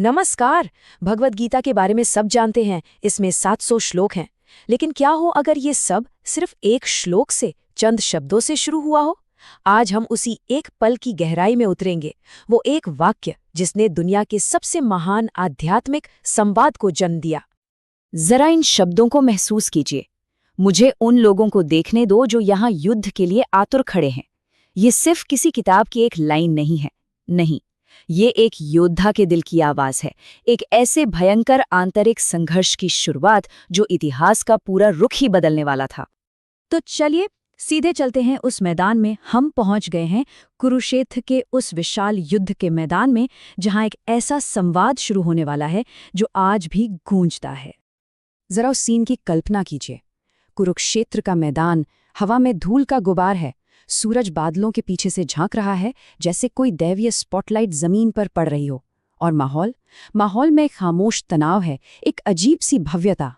नमस्कार। भगवद गीता के बारे में सब जानते हैं, इसमें 700 श्लोक हैं। लेकिन क्या हो अगर ये सब सिर्फ एक श्लोक से, चंद शब्दों से शुरू हुआ हो? आज हम उसी एक पल की गहराई में उतरेंगे। वो एक वाक्य जिसने दुनिया के सबसे महान आध्यात्मिक संवाद को जन्म दिया। जरा इन शब्दों को महसूस कीजिए। मुझे उन लोगों को देखने दो जो यहाँ युद्ध के लिए आतुर खड़े हैं। ये सिर्फ किसी किताब की एक लाइन नहीं है, नहीं, ये एक योद्धा के दिल की आवाज है, एक ऐसे भयंकर आंतरिक संघर्ष की शुरुआत जो इतिहास का पूरा रुख ही बदलने वाला था। तो चलिए सीधे चलते हैं उस मैदान में। हम पहुंच गए हैं कुरुक्षेत्र के उस विशाल युद्ध के मैदान में, जहां एक ऐसा संवाद शुरू होने वाला है जो आज भी गूंजता है। जरा उस सीन की कल्पना कीजिए। कुरुक्षेत्र का मैदान, हवा में धूल का गुबार है, सूरज बादलों के पीछे से झांक रहा है जैसे कोई दैवीय स्पॉटलाइट जमीन पर पड़ रही हो। और माहौल में एक खामोश तनाव है, एक अजीब सी भव्यता।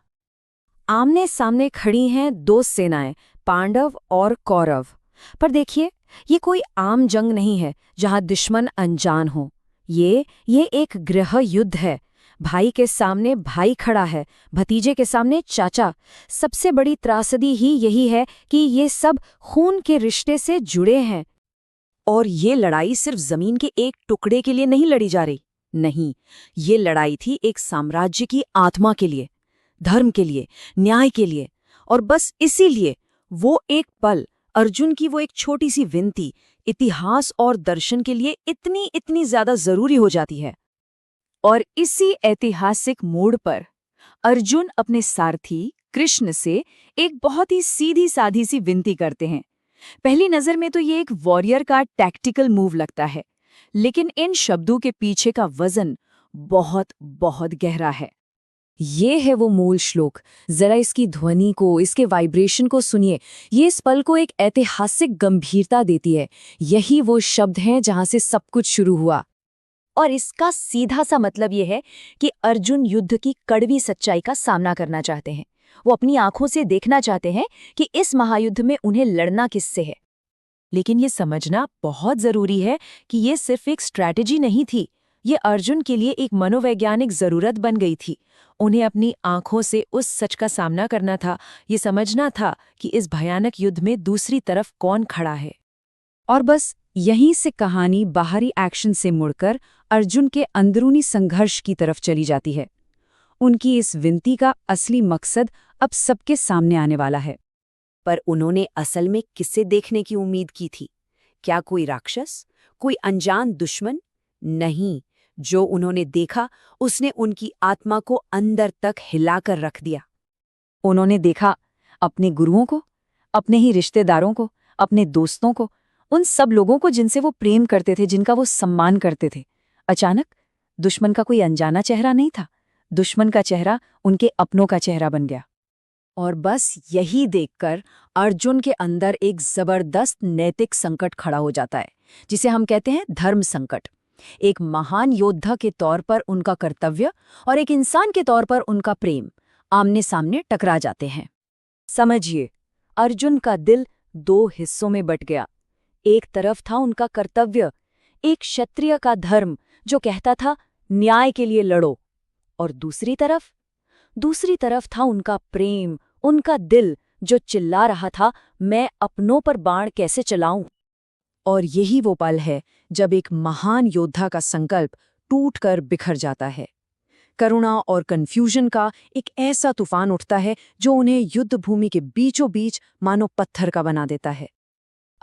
आमने सामने खड़ी हैं दो सेनाएं, पांडव और कौरव। पर देखिए, ये कोई आम जंग नहीं है जहां दुश्मन अनजान हो। ये एक गृह युद्ध है। भाई के सामने भाई खड़ा है, भतीजे के सामने चाचा। सबसे बड़ी त्रासदी ही यही है कि ये सब खून के रिश्ते से जुड़े हैं। और ये लड़ाई सिर्फ जमीन के एक टुकड़े के लिए नहीं लड़ी जा रही, नहीं, ये लड़ाई थी एक साम्राज्य की आत्मा के लिए, धर्म के लिए, न्याय के लिए। और बस इसीलिए वो एक पल, अर्जुन की वो एक छोटी सी विनती, इतिहास और दर्शन के लिए इतनी ज्यादा जरूरी हो जाती है। और इसी ऐतिहासिक मोड़ पर अर्जुन अपने सारथी कृष्ण से एक बहुत ही सीधी साधी सी विनती करते हैं। पहली नजर में तो ये एक वॉरियर का टैक्टिकल मूव लगता है, लेकिन इन शब्दों के पीछे का वजन बहुत बहुत गहरा है। ये है वो मूल श्लोक। जरा इसकी ध्वनि को, इसके वाइब्रेशन को सुनिए। ये इस पल को एक ऐतिहासिक गंभीरता देती है। यही वो शब्द हैं जहां से सब कुछ शुरू हुआ। और इसका सीधा सा मतलब यह है कि अर्जुन युद्ध की कड़वी सच्चाई का सामना करना चाहते हैं। वो अपनी आंखों से देखना चाहते हैं कि इस महायुद्ध में उन्हें लड़ना किससे है। लेकिन ये समझना बहुत जरूरी है कि ये सिर्फ एक स्ट्रैटेजी नहीं थी, ये अर्जुन के लिए एक मनोवैज्ञानिक जरूरत बन गई थी। उन्हें अपनी आंखों से उस सच का सामना करना था, ये समझना था कि इस भयानक युद्ध में दूसरी तरफ कौन खड़ा है। और बस यहीं से कहानी बाहरी एक्शन से मुड़कर अर्जुन के अंदरूनी संघर्ष की तरफ चली जाती है। उनकी इस विनती का असली मकसद अब सबके सामने आने वाला है। पर उन्होंने असल में किसे देखने की उम्मीद की थी? क्या कोई राक्षस, कोई अनजान दुश्मन? नहीं, जो उन्होंने देखा उसने उनकी आत्मा को अंदर तक हिलाकर रख दिया। उन्होंने देखा अपने गुरुओं को, अपने ही रिश्तेदारों को, अपने दोस्तों को, उन सब लोगों को जिनसे वो प्रेम करते थे, जिनका वो सम्मान करते थे। अचानक दुश्मन का कोई अनजाना चेहरा नहीं था, दुश्मन का चेहरा उनके अपनों का चेहरा बन गया। और बस यही देखकर अर्जुन के अंदर एक जबरदस्त नैतिक संकट खड़ा हो जाता है, जिसे हम कहते हैं धर्म संकट। एक महान योद्धा के तौर पर उनका कर्तव्य और एक इंसान के तौर पर उनका प्रेम आमने सामने टकरा जाते हैं। समझिए, अर्जुन का दिल दो हिस्सों में बट गया। एक तरफ था उनका कर्तव्य, एक क्षत्रिय का धर्म जो कहता था न्याय के लिए लड़ो। और दूसरी तरफ था उनका प्रेम, उनका दिल जो चिल्ला रहा था, मैं अपनों पर बाण कैसे चलाऊं। और यही वो पल है जब एक महान योद्धा का संकल्प टूटकर बिखर जाता है। करुणा और कन्फ्यूजन का एक ऐसा तूफान उठता है जो उन्हें युद्ध भूमि के बीचों बीच मानो पत्थर का बना देता है।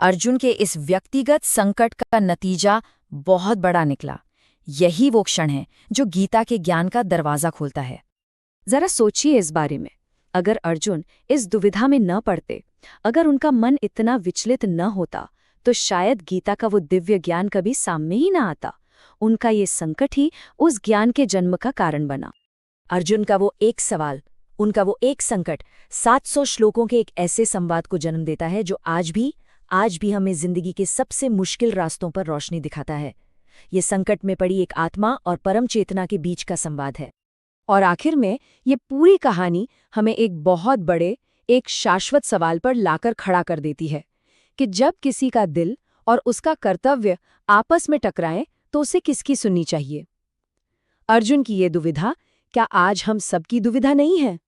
अर्जुन के इस व्यक्तिगत संकट का नतीजा बहुत बड़ा निकला। यही वो क्षण है जो गीता के ज्ञान का दरवाजा खोलता है। जरा सोचिए इस बारे में, अगर अर्जुन इस दुविधा में न पड़ते, अगर उनका मन इतना विचलित न होता, तो शायद गीता का वो दिव्य ज्ञान कभी सामने ही न आता। उनका ये संकट ही उस ज्ञान के जन्म का कारण बना। अर्जुन का वो एक सवाल, उनका वो एक संकट 700 श्लोकों के एक ऐसे संवाद को जन्म देता है जो आज भी हमें जिंदगी के सबसे मुश्किल रास्तों पर रोशनी दिखाता है। ये संकट में पड़ी एक आत्मा और परम चेतना के बीच का संवाद है। और आखिर में ये पूरी कहानी हमें एक बहुत बड़े, एक शाश्वत सवाल पर लाकर खड़ा कर देती है कि जब किसी का दिल और उसका कर्तव्य आपस में टकराएं तो उसे किसकी सुननी चाहिए। अर्जुन की ये दुविधा क्या आज हम सबकी दुविधा नहीं है?